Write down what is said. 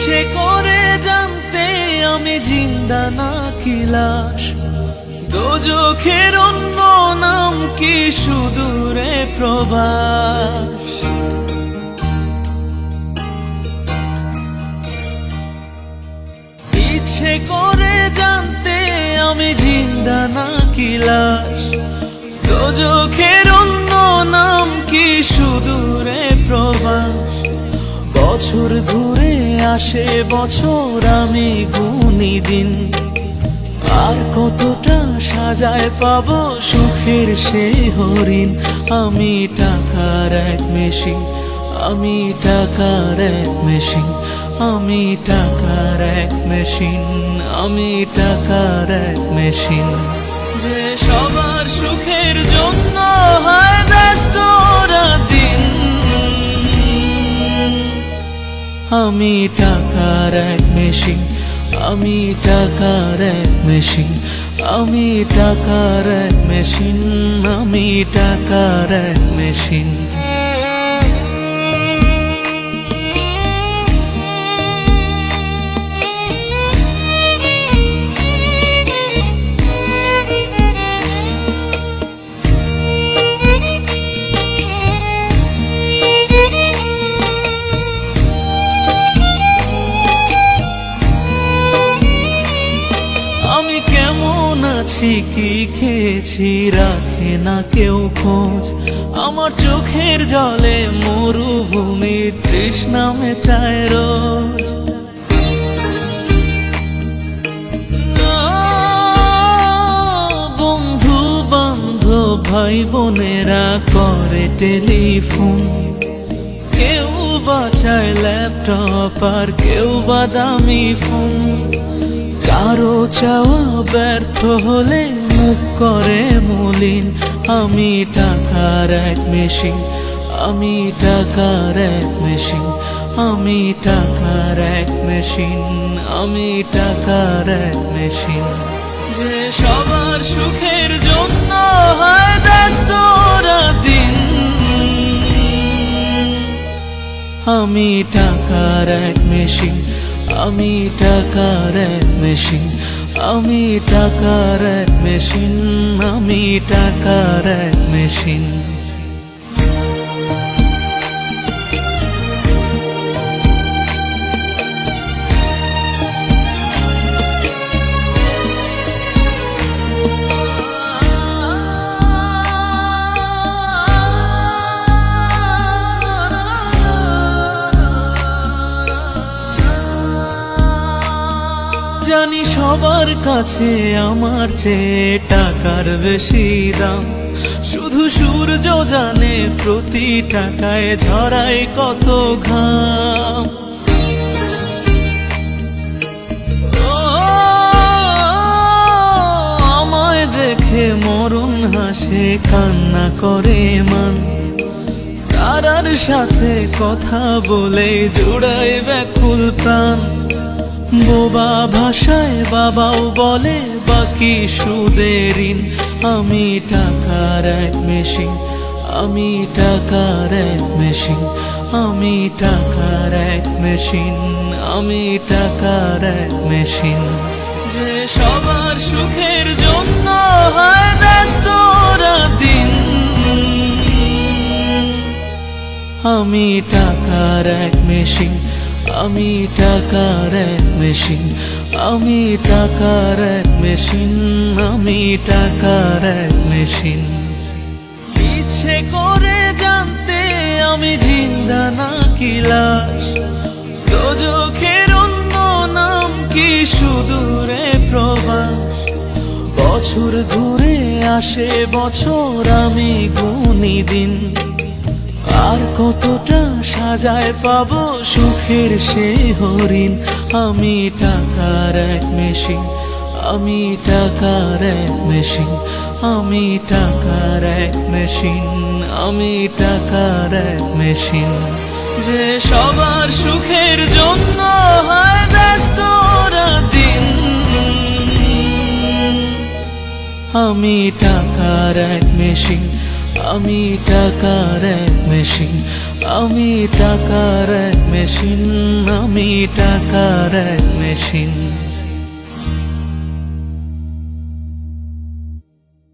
ইচ্ছে করে জানতে আমি জিন্দা নাকি লাশ, দোজখের অন্য নাম কি সুদূরে প্রবাস। ইচ্ছে করে জানতে আমি জিন্দা নাকি লাশ, দোজখের অন্য নাম কি সুদূরে প্রবাস। বছর ঘুরে আসে বছর, আমি গুনি দিন, আর কতটা সাজায় পাবো সুখের সেই হরিণ। আমি টাকার এক মেশিন, আমি টাকার এক মেশিন, আমি টাকার এক মেশিন, আমি টাকার এক মেশিন। যে সবার সুখের জন্য হয় ব্যস্ত দিন, আমি টাকার এক মেশিন, আমি টাকার এক মেশিন, আমি টাকার এক মেশিন, আমি টাকার এক মেশিন। কি খেয়েছি রাখে না কেউ খোঁজ, আমার চোখের জলে মরুভূমি তৃষ্ণা মেটায় রোজ। বন্ধু বান্ধব ভাই বোনেরা করে টেলিফোন, কেউ বাঁচায় ল্যাপটপ আর কেউ বা দামি ফোন। কারো চাওয়া ব্যর্থ হলে মুখ করে মলিন, আমি টাকার এক মেশিন, আমি টাকার এক মেশিন, আমি টাকার এক মেশিন, আমি টাকার এক মেশিন। যে সবার সুখের জন্য হয় ব্যস্ত দিন, আমি টাকার এক মেশিন, আমি টাকার এক মেশিন, আমি টাকার এক মেশিন, আমি টাকার এক মেশিন। জানি সবার কাছে আমার চেয়ে টাকার বেশি দাম, শুধু সূর্য জানে প্রতি টাকায় ঝরায় কত ঘাম। আমায় দেখে মরণ হাসে কান্না করে মান, তারার সাথে কথা বলে জোড়ায় ব্যাকুল প্রাণ। বোবা ভাষায় বাবাও বলে বাকি সুদের ঋণ, আমি টাকার এক মেশিন, আমি টাকার এক মেশিন, আমি টাকার এক মেশিন, আমি টাকার এক মেশিন। যে সবার সুখের জন্য হয় ব্যস্ত দিন, আমি টাকার এক মেশিন, আমি টাকার এক মেশিন, আমি টাকার এক মেশিন, আমি টাকার এক মেশিন। ইচ্ছে করে জানতে আমি জিন্দা নাকি লাশ, দোজখের অন্য নাম কি সুদূরে প্রবাস। বছর ঘুরে আসে বছর, আমি গুনি দিন, আর কতটা সাজায় পাবো সুখের সেই হরিণ। আমি টাকার এক মেশিন, আমি টাকার এক মেশিন, আমি টাকার এক মেশিন, আমি টাকার এক মেশিন। যে সবার সুখের জন্য হয় ব্যস্ত দিন, আমি টাকার এক মেশিন, আমি টাকার এক মেশিন, আমি টাকার এক মেশিন, আমি টাকার এক মেশিন।